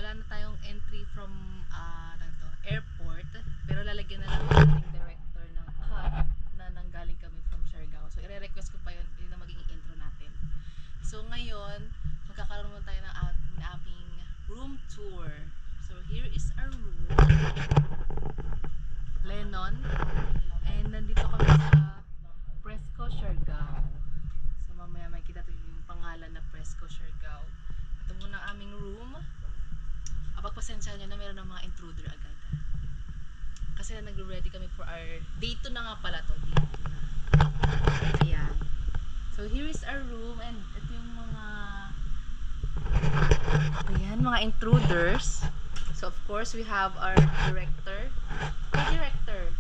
wala na tayong entry from airport, pero lalagyan na lang ng director ng car na nanggaling kami from Siargao. So i-request ko pa yun na magiging intro natin. So ngayon, magkakaroon muna tayo ng aming room tour. So here is our room, Lennon, and nandito kami sa Fresco Siargao. So mamaya may kita yung pangalan na Fresco Siargao. Ito muna ang aming room. Pagpasensya nyo na meron ng mga intruder agad. Kasi na nagre-ready kami for our day 2 na nga pala to. Day 2 na. Ayan. So here is our room, and ito yung mga ayan, mga intruders. So of course we have our director. Hey director,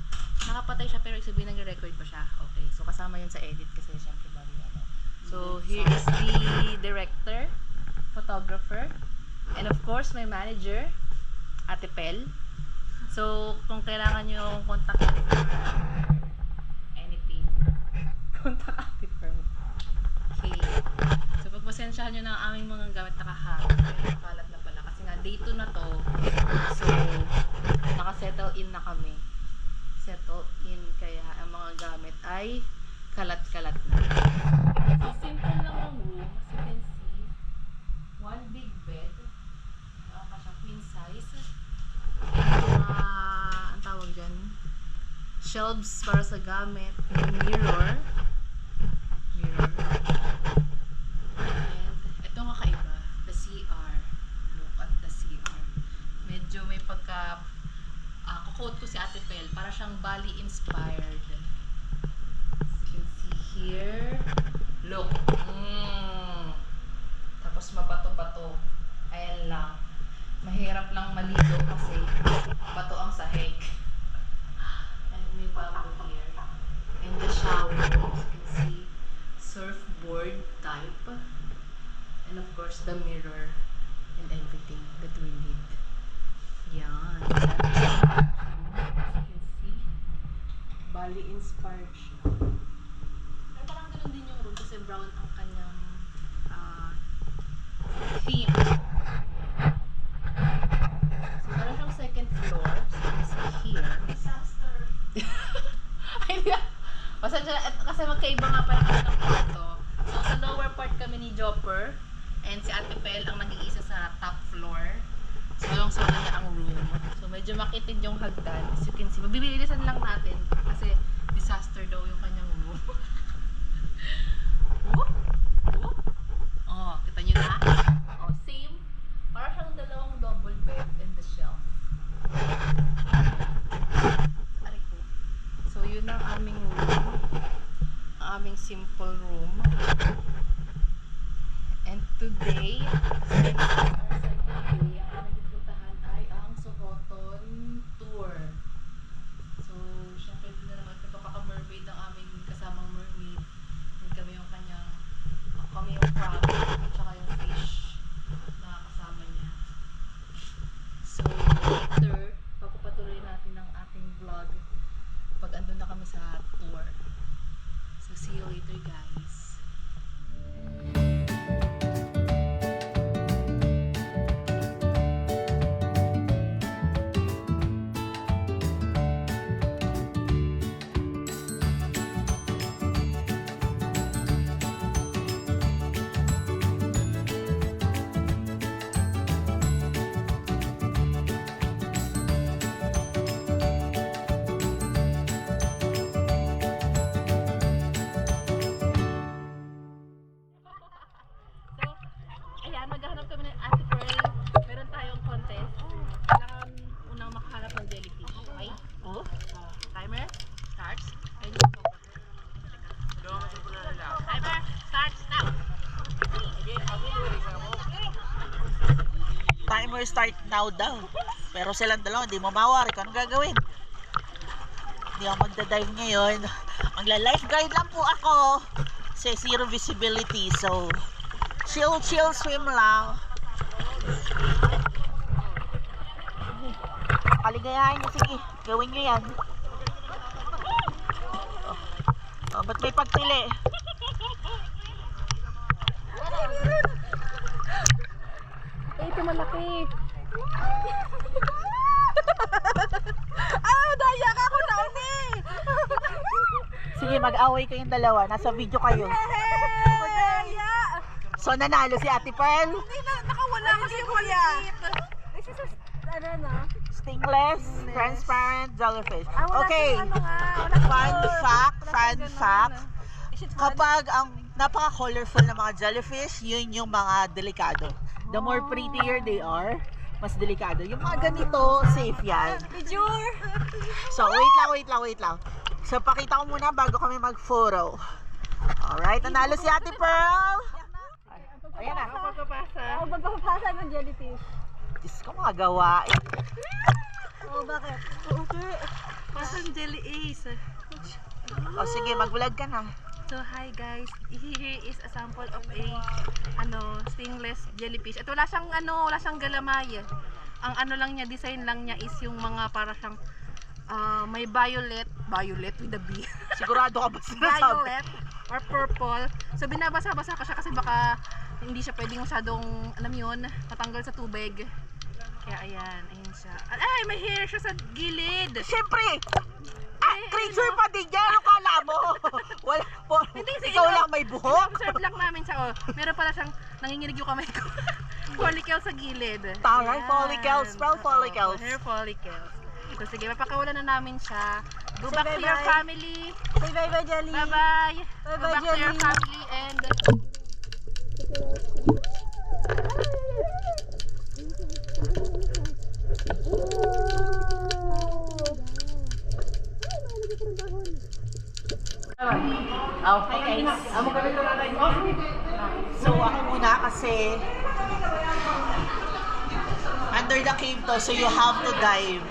nakapatay siya pero sabihin nag-record pa siya. Okay, so kasama yun sa edit kasi syempre bago ano. So here is the director, photographer, and of course my manager, Ate Pel. So kung kailangan nyo contact for anything, contact Ate Pel. Okay. So pagpasensyahan nyo na ang aming mga gamit nakalat na pala kasi nga day 2 na to. So naka-settle in na kami. Settle in, kaya ang mga gamit ay kalat-kalat na. So simple lang ang room. As you can see, one big bed. Siya queen size. Ang tawag dyan, shelves para sa gamit. May mirror. And ito nga kaiba, the CR. Look at the CR. Medyo may pagka kukote ko si Ate Pel, para siyang Bali inspired. As you can see here, look. Tapos mabato-bato. Ayan lang. Mahirap lang maligo kasi bato ang sahig. And may bamboo here. And the shower, as you can see, surfboard type. And of course, the mirror and everything that we need. Yan. As you can see, Bali inspired siya. Pero parang ganun din yung room kasi brown ang kanyang theme. So, meron siyang second floor. So, you can see here. Disaster! Pasensya na, kasi magkaiba nga pala kami ng kwarto. So, sa lower part kami ni Jopper, and si Ate Pel ang nag-iisa sa top floor. So, yung niya ang room. So, medyo makitid yung hagdan. As you can see, mabibilisan lang natin kasi disaster daw yung kanyang room. Oh, kita nyo na? Oh, same. Para siyang dalawang double bed and the shelf. Aray ko. So, yun ang aming room. Ang aming simple room. And today, since our second day, ang aming pupuntahan ay ang Sohoton Tour. So, syempre din na naman kapaka-mermaid ang aming kasamang mermaid. And kami yung kanyang, kami yung crab, at saka yung fish na kasama niya. So, later, papapatuloy natin ang ating vlog pag andun na kami sa tour. So, see you later, guys. Maghahanap kami ng Ate Pearl. Meron tayong contest. Kailangan unang makahanap ng jellyfish. Okay? Oh. Timer starts. Ayun yung timer starts now. Timer start now daw. Pero silang dalawa, hindi mo mawari kung anong gagawin. Hindi ako magdadive ngayon. Magla-lifeguard lang po ako. Kasi zero visibility. So, chill swim lang. Kaligayahin niyo, sige. Gawin niyo yan. Ba't may pagpili? Ito malaki. Daya ka ako na uli! Sige, mag-away kayong dalawa. Nasa video kayo. Daya! So, nanalo si Ate Pearl. Nakawala kasi yung kulit. This is ano na? Stingless, transparent jellyfish. Wala Okay. siyang ano nga, wala Fun siyang- fact, wala fun siyang ganun. fact. Is it fun? Kapag ang napaka-colorful na mga jellyfish, yun yung mga delikado. The more prettier they are, mas delikado. Yung mga ganito, safe yan. Jure! So, wait lang. So, pakita ko muna bago kami mag-photo. Alright, nanalo si Ate Pearl. Ayan na. Ang magpapasa ng jellyfish. Diyos ko, mga gawain. Oh, bakit? Okay. Pasang jelly ace. O sige, mag-vlog ka na. So hi guys, here is a sample of a stingless jellyfish. At wala siyang galamay. Ang ano lang niya, design lang niya is yung mga para siyang may violet with a B. Sigurado ka ba sinasabi? Violet or purple. So binabasa-basa ko siya kasi baka hindi siya pwedeng masyadong, alam yun, matanggal sa tubig. Kaya ayan siya. Ay, may hair siya sa gilid. Siyempre! Creature pa din yan! Ano kala mo? Wala po. Ikaw lang may buhok? Observe lang namin siya. Oh. Meron pala siyang nanginginig yung kamay ko. Follicle sa gilid. Taray, Ayan. follicles. Spell follicles. Oo, hair follicles. So sige, mapakawalan na namin siya. Go Say back to your bye-bye. family. Say bye-bye, Jelly. Bye-bye. Go Bye-bye, back to your Jelly. family and... Okay. So ako muna kasi under the cave to, so you have to dive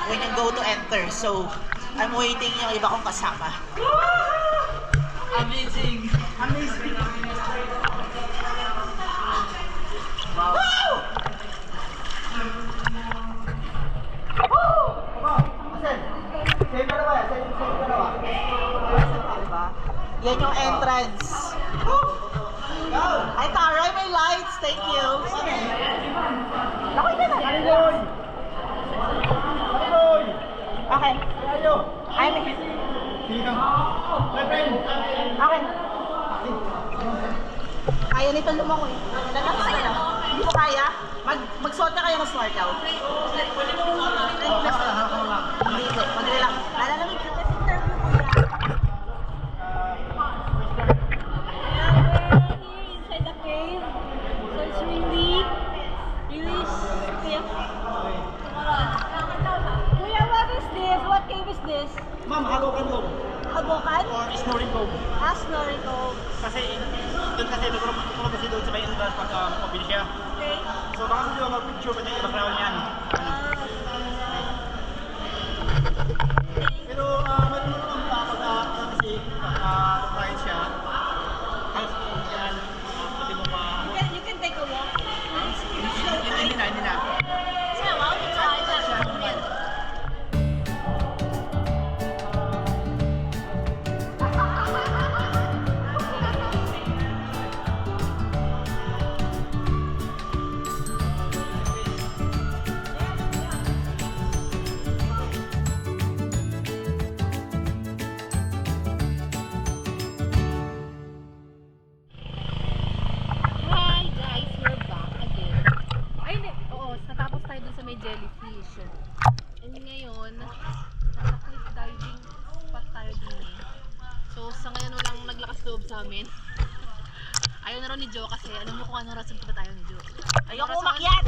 when you go to enter. So I'm waiting yung iba kong kasama. Amazing! Wow! Yan yung entrance. Ay, taray, may lights. Thank you. Okay. Ay, may... Okay. Kaya nito lumangoy. Lalakas ka na. Hindi mo kaya? Magsuot na kayo ng snorkel. Hindi, mag-relax. Lalamig ka kasi interview ko yan. Inside the cave. So it's really stiff. Kuya, what is this? What cave is this? Ma'am, Hagokan Cove Hagokan? or Snoring Cove. Snoring Cove. Kasi doon kasi tulog kasi doon sa may entrance pag mabili siya. Okay. So baka gusto nyo mag-picture pa niya yung background niyan. Pero meron mo naman kasi ride siya. Tapos yan, pwede mo ma... You can take a walk. Hindi na. So, I want to try that. Hi guys, we're back again. Ay, hindi. Oo, natapos tayo dun sa may jellyfish. And ngayon, nasa cliff diving spot tayo din eh. So, sa ngayon walang naglakas loob sa amin. Ayaw na raw ni Joe kasi alam mo kung anong rason pa tayo ni Joe. Ayoko Rason? umakyat!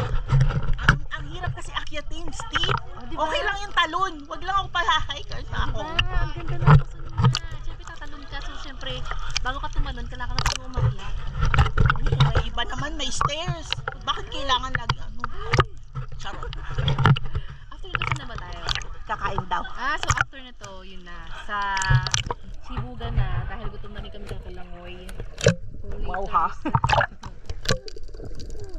Ang hirap kasi akyatin, Steve. diba? Okay lang yung talon. Wag lang ako pahahay kahit na ako. Diba? Ang ganda na rason niya. Siyempre tatalon ka. So, siyempre, bago ka tumalon, kailangan ka na umakyat. May iba naman, may stairs. Bakit kailangan lagi ano? Charot. After nito, saan na ba tayo? Kakain daw. So after nito, yun na. Sa Sibugan na, dahil gutom na rin kami kakalangoy. So, Wow, ha?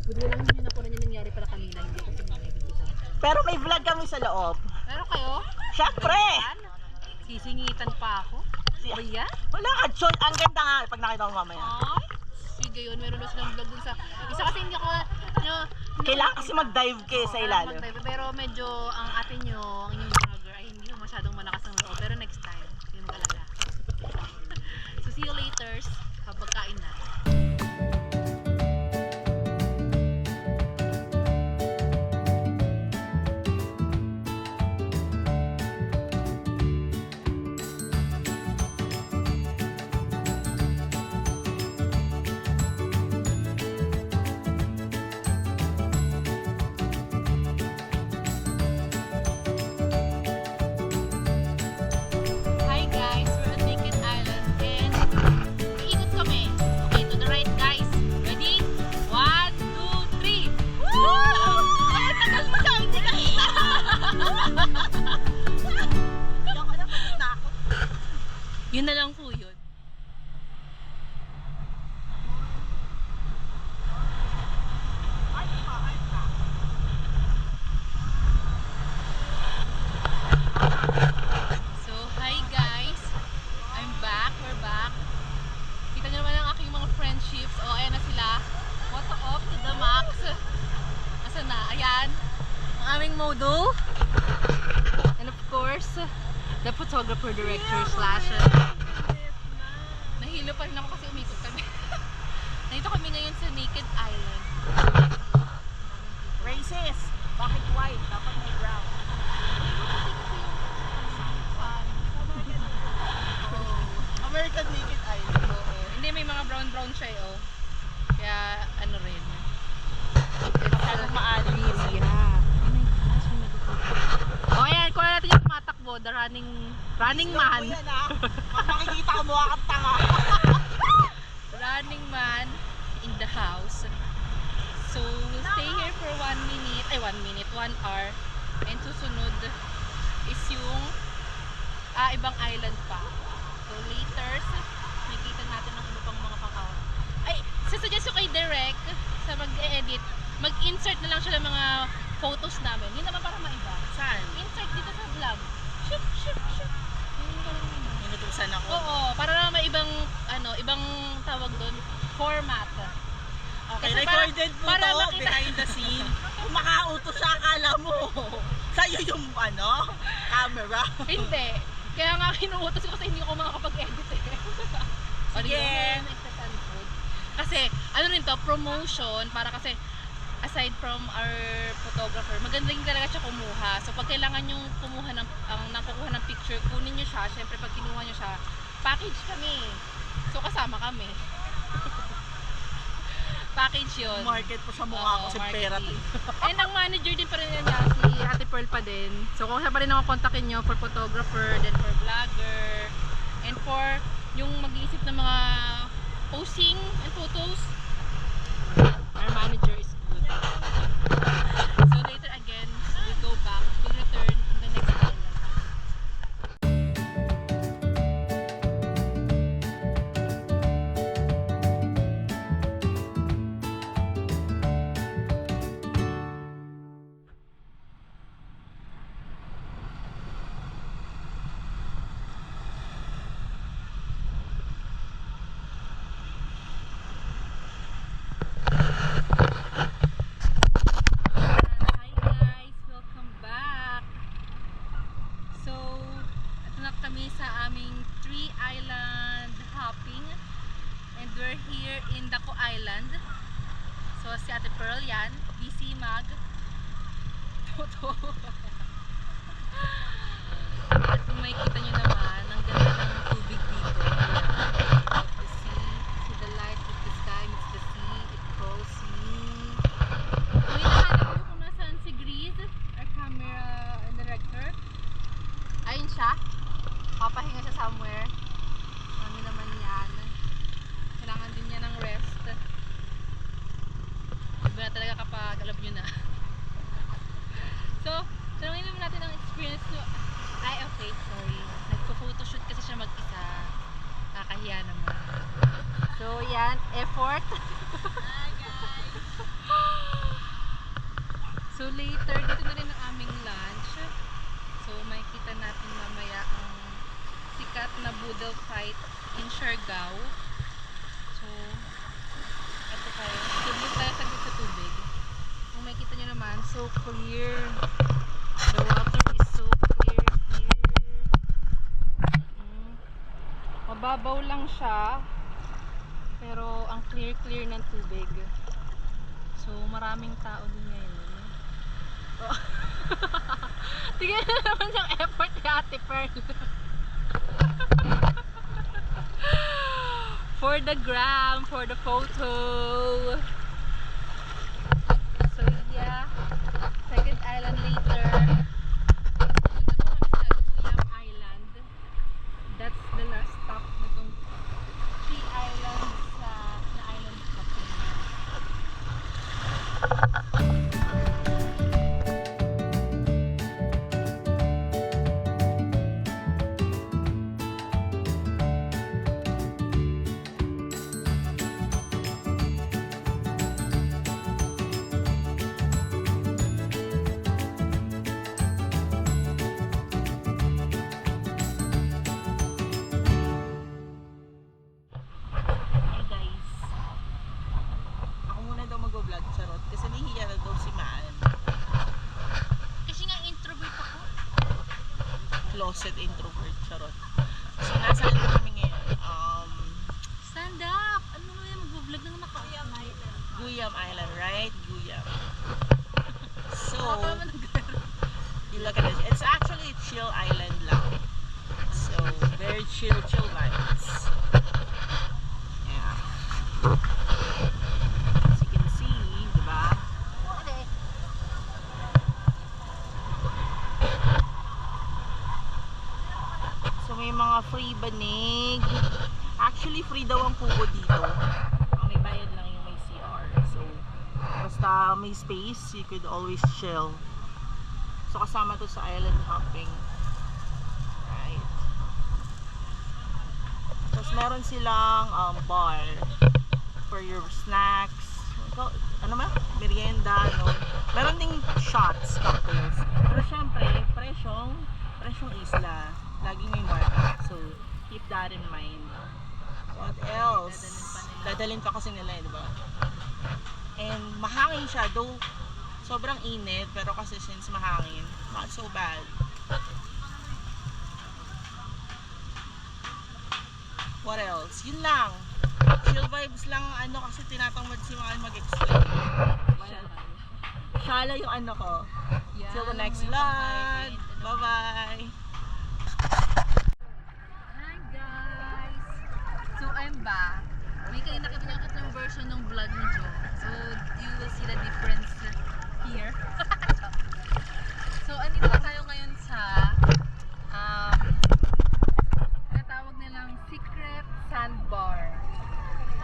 Buti lang yun na po na yung nangyari para kanina. Hindi kasi nangyari kita. Pero may vlog kami sa loob. Pero kayo? Syempre! Sisingitan pa ako? Ba yan? Wala ka, Chon. Ang ganda nga pag nakita mo mamaya. Ay, sige yun. Meron daw silang vlog dun sa... Isa kasi hindi ako nyo, Kailangan kasi mag-dive kayo sa ilalim. mag-dive. Pero medyo ang ate nyo, ang inyong vlogger, ay hindi masyadong malakas ang loob. Pero next time, yung talaga. So see you later habang kain na. Hi guys, we're at Naked Island and iikot kami. Okay, to the right guys. Ready? 1, 2, 3. Woo! Ay, tagal mo sa hindi nakita. Ako na ako. Yun na lang po yun. So, hi guys! I'm back. We're back. Kita nyo naman ang aking mga friendships. O, ayan na sila. Photo off to the max. Asan na? Ayan. Ang aming modo. And of course, the photographer, director, slash. Nahilo pa rin ako kasi umikot kami. Nandito kami ngayon sa Naked Island. Racist. Bakit white? Dapat may brown. American Naked Island. Hindi, may mga brown siya eh, oh. Kaya, ano rin. Masyadong maalim kasi. Oh, ayan, kuha natin yung tumatakbo, the running man. Yan ah. Makikita ko mukha kang tanga. Running man in the house. So, we'll stay here for 1 hour. And susunod is yung ibang island pa. So, later, nakikita natin ang iba pang mga pang-hour. Ay, sasuggest ko kay Derek sa mag-edit, mag-insert na lang siya ng mga photos namin. Yun naman para maiba. Saan? Insert dito sa vlog. Shoot, shoot, shoot. Yun ka lang naman. Inutusan ako. Oo, para naman may ibang, ibang tawag doon, format. Okay, Kasi recorded po para to makita- behind the scene. Kung makautos siya, akala mo. Sa'yo yung camera. Hindi. Kaya nga kinuutos ko kasi hindi ko makakapag-edit eh. Sige. Kasi, ano rin to, promotion, para kasi, aside from our photographer, maganda rin talaga siya kumuha. So, pag kailangan yung kumuha nakukuha ng picture, kunin nyo siya. Siyempre, pag kinuha nyo siya, package kami. So, kasama kami. Package yun. Market po sa mukha ko si pera. And ang manager din pa rin niya, si Ate Pearl pa din. So kung siya pa rin ako kontakin nyo for photographer, then for vlogger, and for yung mag-iisip ng mga posting and photos, our manager is good. So later again, we'll go back, we'll return in the next island. Hi guys! Welcome back! So, ito na kami sa aming 3-island hopping. And we're here in Daco Island. So, si Ate Pearl yan. BC Mag. Toto. At kung makikita nyo naman, ang ganda ng tubig dito. Ayan. The sea. See the light of the sky meets the sea. It calls me. Kung hinahanap nyo kung nasaan si Grease, our camera director, ayun siya. Papahinga siya somewhere. Ano naman yan. Kailangan din niya ng rest. Iba na talaga kapag alam nyo na. So, tanongin naman natin ang experience nyo. Ay, okay, sorry. Nagpo-photoshoot kasi siya mag-isa. Kakahiya naman. So, yan. Effort. Hi guys! So later, dito na rin ang aming lunch. So makikita natin mamaya ang sikat na boodle fight in Siargao. So, ito tayo. Tubig tayo saglit sa tubig. makikita nyo naman, so clear. The water is so clear here. Mababaw lang siya, pero ang clear ng tubig. So maraming tao din ngayon. Oh. Tingnan na naman yung effort ni Ate Pearl. For the gram, for the photo. So yeah, second island later. Punta po kami sa Guyam Island. That's the last stop nitong 3 islands na island hopping. Hey guys. Ako muna daw mag-vlog, charot. Kasi nahihiya na daw si Maan. Kasi nga introvert ako. Closet introvert, charot. So nasa ano kami ngayon? Stand up! Ano mo yan? Mag-vlog ng Guyam Island. Guyam Island, right? Guyam. So, Baka naman you look at it. It's actually a chill island lang. So, very chill vibes. Yeah. As you can see, diba? So, may mga free banig. Actually, free daw ang kubo dito. Ang may bayad lang yung may CR. So, basta may space, you could always chill. So, kasama to sa island hopping. Right. Tapos, meron silang bar for your snacks. Ano ba? Merienda, no? Meron ding shots, cocktails. Pero syempre, presyong isla. Laging may markup. So, keep that in mind. What else? Dadalhin pa kasi nila eh, diba? And mahangin siya, though sobrang init, pero kasi since mahangin, not so bad. What else? Yun lang. Chill vibes lang ano kasi tinatamad si Maan mag-explain. Siya lang yung ano ko. Yeah, Till the next may vlog. pang-private. Bye-bye. Hi guys! So I'm back. May kayo nakita ng version ng vlog ni Jo. So you will see the difference here. So andito na tayo ngayon sa tinatawag nilang Secret Sandbar.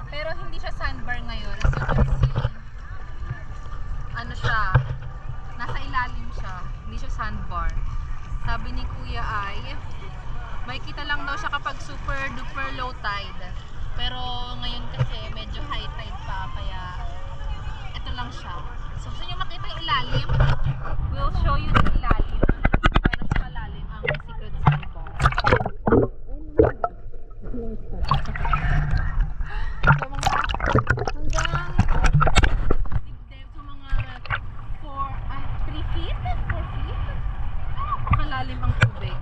Pero hindi siya sandbar ngayon. As you can see, ano siya, nasa ilalim siya. Hindi siya sandbar. Sabi ni Kuya ay may kita lang daw siya kapag super duper low tide. Pero ngayon kasi medyo high tide pa, kaya ito lang siya. So gusto nyo makita yung ilalim? We'll show you the ilalim. Para sa kalalim ang Secret Sandbar. So mga hanggang dibdib, so mga 3 feet? 4 feet? Kalalim ang tubig.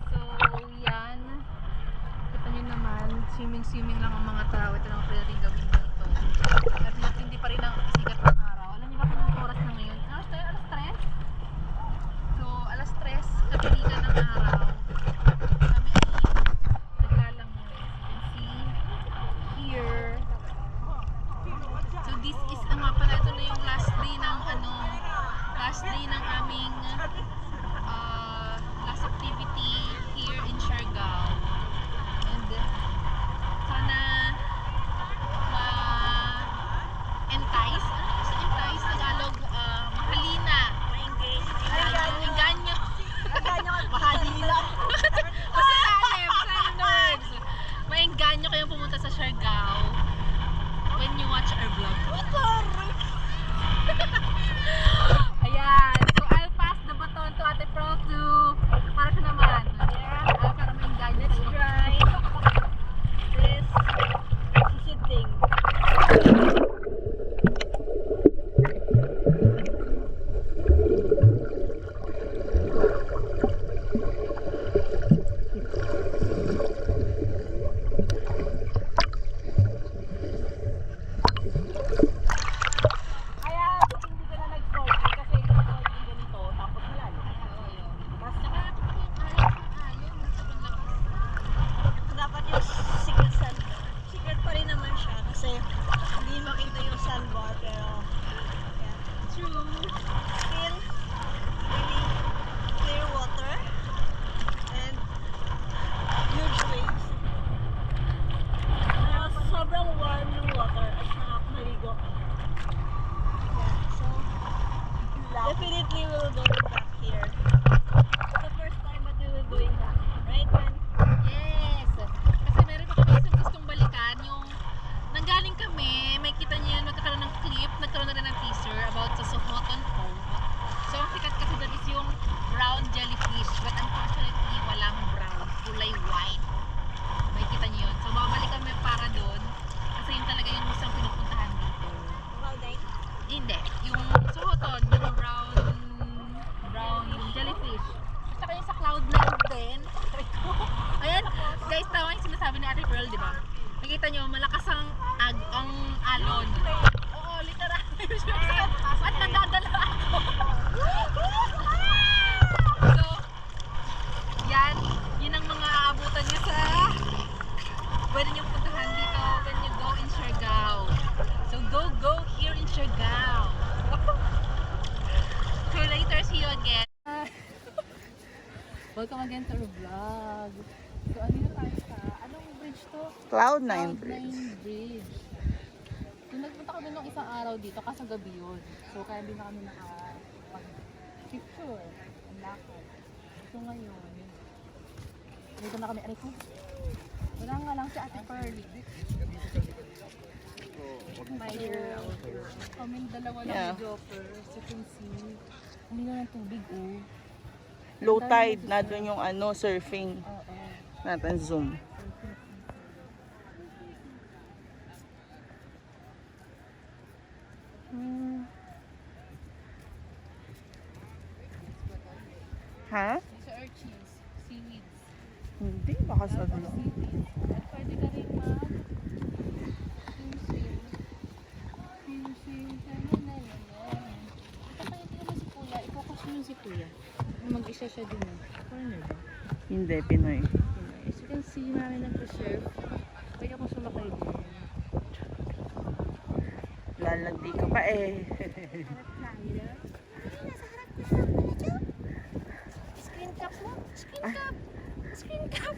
So, yan. Kita nyo naman, swimming lang ang mga tao. Ito lang ang pwede natin gawin dito. At hindi pa rin ang sikat ng araw. Alam niyo ba kung anong oras na ngayon? Alas 3? So, alas 3, kapilikan ng araw. Kami ay naglalangoy. As you can see here. So, this is, nga pala, ito na yung last day ng aming last activity here in Siargao. And sana ma-entice, entice Tagalog, mahalina, engganyo. Mahalina. Kasi nerds. Maengganyo kayong pumunta sa Siargao when you watch our vlog. Ayan. So, I'll pass the baton to definitely will go back here. It's the first time that we will going back. Right, man? Yes! Kasi meron pa kami isang gustong balikan. Yung nanggaling kami, may kita niyo yun, nagkakaroon ng clip, nagkaroon na rin ng teaser about sa Sohoton Cove. So ang sikat kasi doon is yung brown jellyfish. But unfortunately, walang brown. Kulay white. May kita niyo yun. So babalik kami para doon. Kasi yun talaga yung isang pinupuntahan dito. Wow, dang. Hindi. Yung Sohoton, yung brown jellyfish. Saka yung sa Cloud9 din. Ayan, guys, tama yung sinasabi ni Ate Pearl, di ba? Nakita nyo, malakas ang alon. Oo, literal. At nadadala ako. So, yun ang mga aabutan nyo sa pwede nyo puntahan dito when you go in Siargao. So, go here in Siargao. So, later, see you again. Welcome again to our vlog. So, ano na tayo sa, anong bridge to? Cloud9 Bridge. So, nagpunta kami nung isang araw dito, kasi gabi yun. So, kaya hindi na kami naka-picture. Ang lakad. So, ngayon, dito na kami, aray ko. Wala nga lang si Ate Pearl. My girl. Kaming dalawa lang Yeah. joggers. You can see. Hindi na ng tubig, oh. Low tide, na doon yung surfing. Oo. Natin zoom. Ha? These are urchins, seaweeds. Hindi, baka sa dulo. Seaweeds. At pwede ka rin mag-swim. Swim. Ito pa yung naman si Kuya. I-focus mo yung si Kuya. Mag-isa siya din. Foreigner ba? Hindi, Pinoy. As you can see, namin nag-surf. Pwede akong sumakay din. Lalandi ka pa eh. Screen cap mo? Screen cap! Screen cap!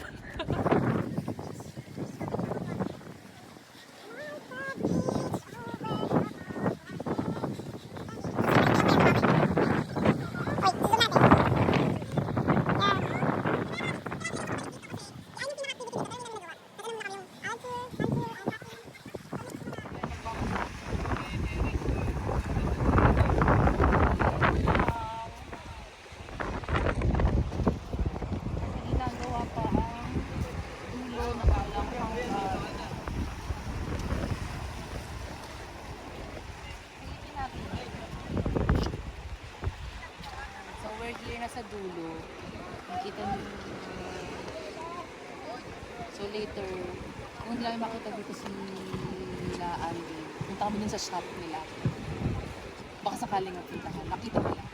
Ginagawa pa ang dulo na palang pangkat. Silipin natin. So we're here na sa dulo. Nakita niyo. So later, kung hindi namin makita dito si nila Andy, punta kami dun sa shop nila. Baka sakaling mapuntahan. Nakita ko lang.